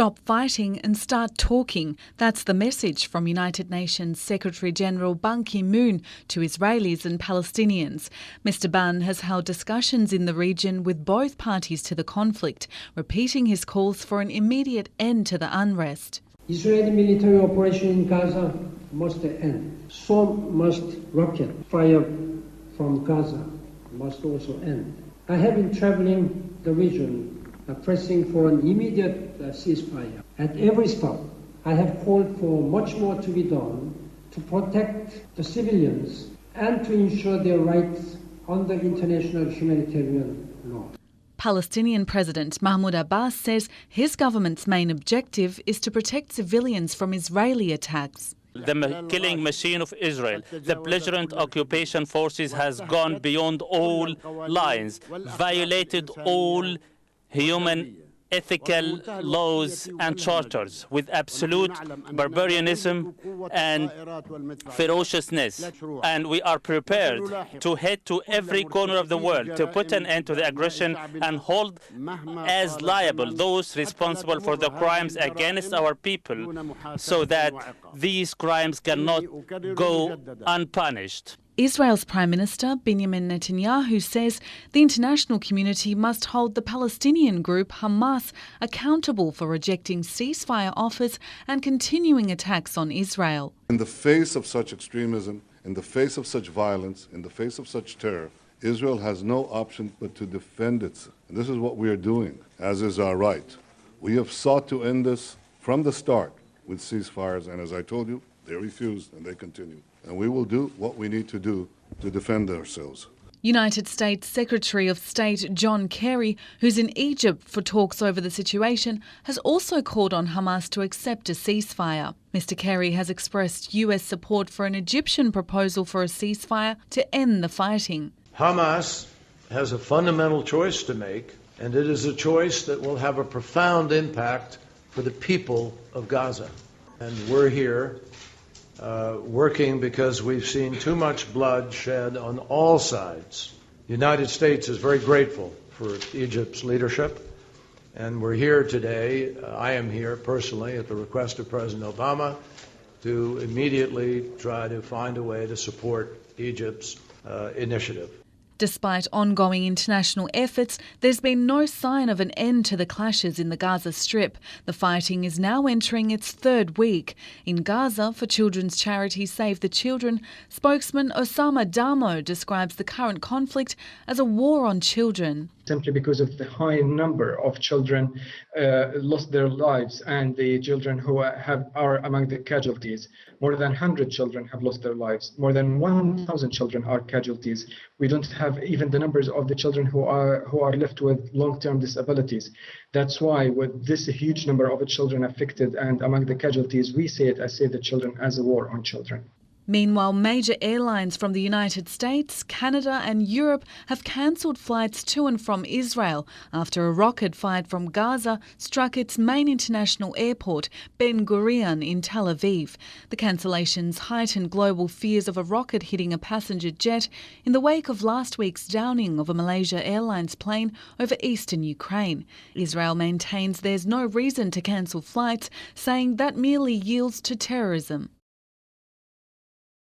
Stop fighting and start talking. That's the message from United Nations Secretary-General Ban Ki-moon to Israelis and Palestinians. Mr. Ban has held discussions in the region with both parties to the conflict, repeating his calls for an immediate end to the unrest. Israeli military operation in Gaza must end. So must rocket fire from Gaza must also end. I have been traveling the region pressing for an immediate ceasefire. At every stop, I have called for much more to be done to protect the civilians and to ensure their rights under international humanitarian law. Palestinian President Mahmoud Abbas says his government's main objective is to protect civilians from Israeli attacks. The killing machine of Israel, the belligerent occupation forces, has gone beyond all lines, violated all human ethical laws and charters with absolute barbarianism and ferociousness. And we are prepared to head to every corner of the world to put an end to the aggression and hold as liable those responsible for the crimes against our people so that these crimes cannot go unpunished. Israel's Prime Minister Benjamin Netanyahu says the international community must hold the Palestinian group Hamas accountable for rejecting ceasefire offers and continuing attacks on Israel. In the face of such extremism, in the face of such violence, in the face of such terror, Israel has no option but to defend itself. And this is what we are doing, as is our right. We have sought to end this from the start with ceasefires, and as I told you, they refused and they continue. And we will do what we need to do to defend ourselves. United States Secretary of State John Kerry, who's in Egypt for talks over the situation, has also called on Hamas to accept a ceasefire. Mr. Kerry has expressed US support for an Egyptian proposal for a ceasefire to end the fighting. Hamas has a fundamental choice to make, and it is a choice that will have a profound impact for the people of Gaza. And we're here working because we've seen too much blood shed on all sides. The United States is very grateful for Egypt's leadership, and we're here today, I am here personally at the request of President Obama, to immediately try to find a way to support Egypt's initiative. Despite ongoing international efforts, there's been no sign of an end to the clashes in the Gaza Strip. The fighting is now entering its third week. In Gaza, for children's charity Save the Children, spokesman Osama Damo describes the current conflict as a war on children. Simply because of the high number of children lost their lives, and the children who are among the casualties. More than 100 children have lost their lives. More than 1,000 children are casualties. We don't have even the numbers of the children who are left with long-term disabilities. That's why with this huge number of children affected and among the casualties, we see it as Save the Children as a war on children. Meanwhile, major airlines from the United States, Canada and Europe have cancelled flights to and from Israel after a rocket fired from Gaza struck its main international airport, Ben Gurion, in Tel Aviv. The cancellations heightened global fears of a rocket hitting a passenger jet in the wake of last week's downing of a Malaysia Airlines plane over eastern Ukraine. Israel maintains there's no reason to cancel flights, saying that merely yields to terrorism.